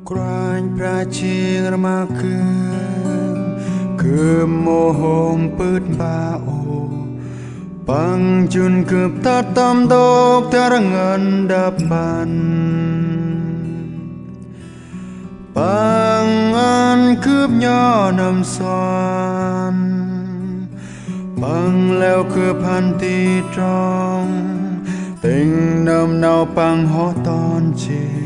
Quanh praching ramakum mohom put bao Pang chun kup tatam dok tarangan dapan Pang an kup nho nam xoan Pang leo kup han ti trong Tình nam nào pang ho ton trên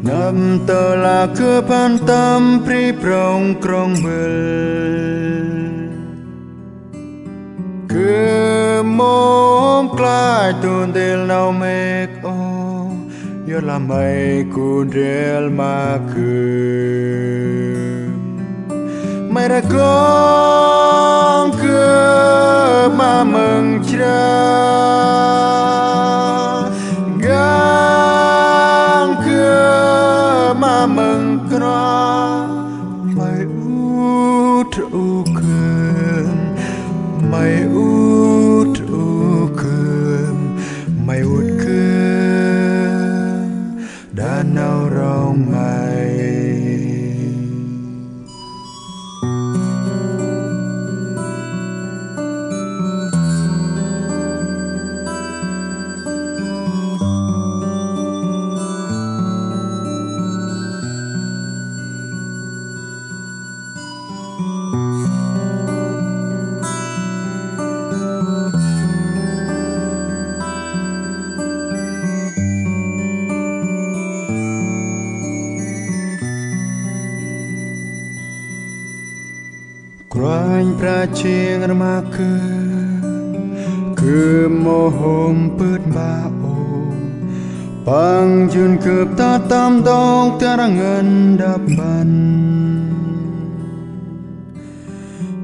Nam tơ là kup han tam pri prong krong bel Cứ mồm clai tuôn del nào mệt ô Yo là mây cuốn rel mà cứ Mày đã con cứ mà mừng cha Gang cứ mà mừng kna Mày út u cơn Mày út u cơm Mày út cơm Đã nào rong mày Quanh praching ramakum mohom put bao Pang chun kup tatam dok tarangan dapan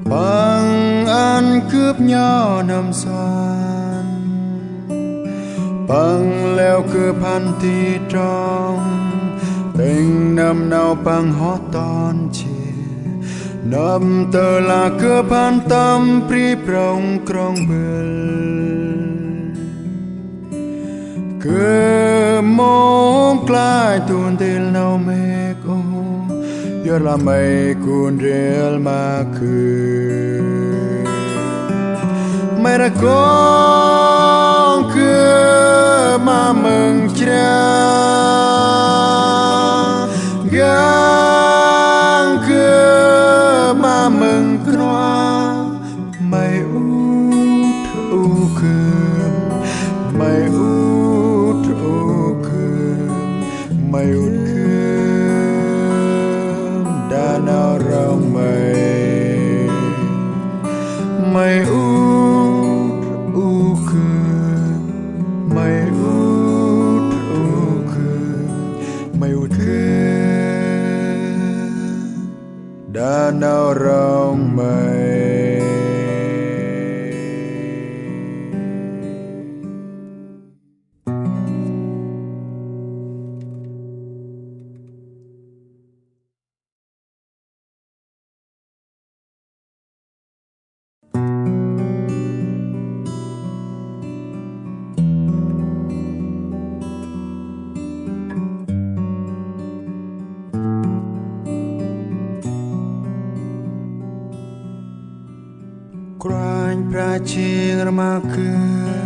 Pang an kup nho nam xoan Pang leo kup han ti trong Tình nam nào pang ho ton chi Nam tơ là kup han tam pri prong krong bel Cứ mong clai tuôn del nào mê cô Yo là mây cuốn rel mà cứ Mày đã con cứ mà mừng cha Gang cứ mà mừng kna Mày út u cơm Mày út u cơm Mày út cơm Đã nào rong mày Mày út u cơm Mày út u cơm Mày út cơm Đã nào rong mây Quanh praching ramakum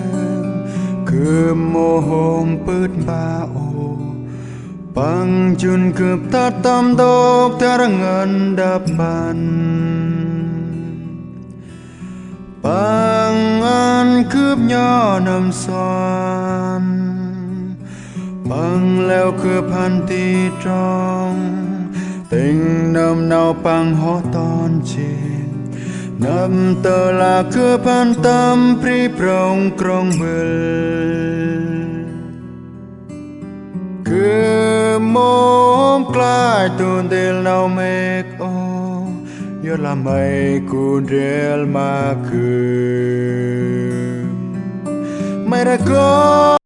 mohom put bao Pang chun kup tatam dok tarangan dapan Pang an kup nho nam xoan Pang leo kup han ti trong Tình nam nào pang ho ton trên Nam tơ là kup han tam pri prong krong bel Cứ mong clai tuôn del nào mê ô Yo là mây cuốn rel mà cứ Mày đã có